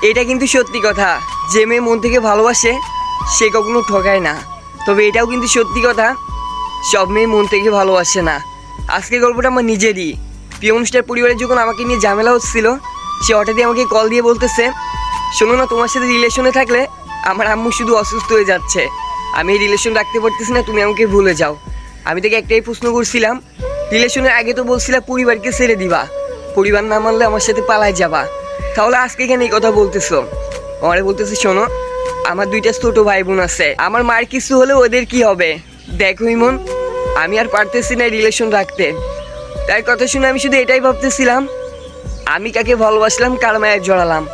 এটা কিন্তু সত্যি কথা, যে মেয়ে মন থেকে ভালোবাসে সে কখনো ঠকায় না। তবে এটাও কিন্তু সত্যি কথা, সব মেয়ে মন থেকে ভালোবাসে না। আজকের গল্পটা আমার নিজেরই। প্রিয় অনুষ্ঠানের পরিবারে যখন আমাকে নিয়ে ঝামেলা হচ্ছিল, সে হঠাৎই আমাকে কল দিয়ে বলতেছে, শোনো না, তোমার সাথে রিলেশনে থাকলে আমার আম্মু শুধু অসুস্থ হয়ে যাচ্ছে, আমি এই রিলেশন রাখতে পারতেছি না, তুমি আমাকে ভুলে যাও। আমি তাকে একটাই প্রশ্ন করছিলাম, রিলেশনের আগে তো বলছিলাম পরিবারকে ছেড়ে দিবা, পরিবার না মানলে আমার সাথে পালায় যাবা, তাহলে আজকে কেন এই কথা বলতেছো? আমারে বলতেছে, শোনো, আমার 2টা ছোট ভাই বোন আছে, আমার মার কিছু হলে ওদের কি হবে? দেখো ইমন, আমি আর পারতেছি না রিলেশন রাখতে। তার কথা শুনে আমি শুধু এটাই ভাবতেছিলাম, আমি কাকে ভালোবাসলাম, কার মায়ের জড়ালাম।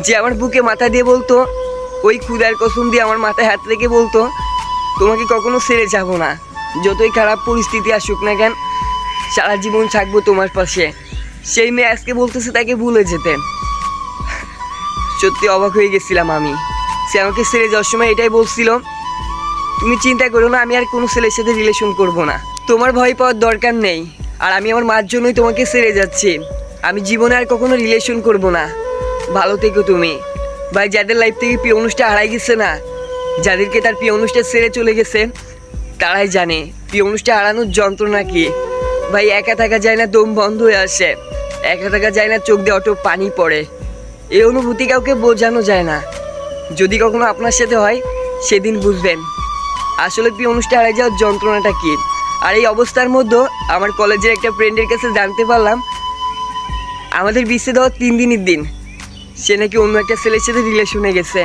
যে আমার বুকে মাথা দিয়ে বলতো, ওই ক্ষুদার কসম দিয়ে আমার মাথায় হাত রেখে বলতো, তোমাকে কখনো ছেড়ে যাব না, যতই খারাপ পরিস্থিতি আসুক না কেন, সারা জীবন থাকবো তোমার পাশে। সেই মেয়ে আজকে বলতেছে তাকে ভুলে যেতে। সত্যি অবাক হয়ে গেছিলাম আমি। সে আমাকে ছেড়ে যাওয়ার সময় এটাই বলছিল, তুমি চিন্তা করো না, আমি আর কোনো ছেলের সাথে রিলেশন করব না, তোমার ভয় পাওয়ার দরকার নেই। আর আমি আমার মার জন্যই তোমাকে ছেড়ে যাচ্ছি, আমি জীবনে আর কখনো রিলেশন করব না, ভালো থেকো তুমি। ভাই, যাদের লাইফ থেকে প্রিয় অনুষ্ঠান হারাই গেছে না, যাদেরকে তার প্রিয় অনুষ্ঠান ছেড়ে চলে গেছে, তারাই জানে প্রিয় অনুষ্ঠান হারানোর যন্ত্রণা কি। ভাই, একা থাকা যায় না, দম বন্ধ হয়ে আসে, একা থাকা যায় না, চোখ দিয়ে অটো পানি পড়ে। এই অনুভূতি কাউকে বোঝানো যায় না। যদি কখনো আপনার সাথে হয়, সেদিন বুঝবেন আসলে প্রিয় অনুষ্ঠান হারাই যাওয়ার যন্ত্রণাটা কী। আর এই অবস্থার মধ্যে আমার কলেজের একটা ফ্রেন্ডের কাছে জানতে পারলাম, আমাদের বিচ্ছেদ হওয়ার 3 দিনের দিন সে নাকি অন্য একটা ছেলের সাথে রিলেশনে গেছে।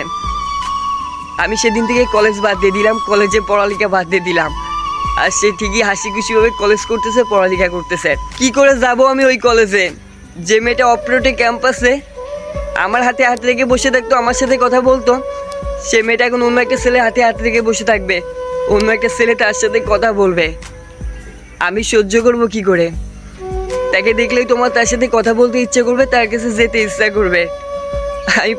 আমি সেদিন থেকে কলেজ বাদ দিয়ে দিলাম, কলেজে পড়ালেখা বাদ দিয়ে দিলাম। আর সে ঠিকই হাসি খুশিভাবে কলেজ করতেছে, পড়ালেখা করতেছে। কি করে যাব আমি ওই কলেজে? যে মেয়েটা অপরোটে ক্যাম্পাসে আমার হাতে হাত রেখে বসে থাকতো, আমার সাথে কথা বলতো, সে মেয়েটা এখন অন্য একটা ছেলে হাতে হাত রেখে বসে থাকবে, অন্য একটা ছেলে তার সাথে কথা বলবে। আমি সহ্য করব কি করে? তাকে দেখলেই তোমার তার সাথে কথা বলতে ইচ্ছে করবে, তার কাছে যেতে ইচ্ছা করবে। আমি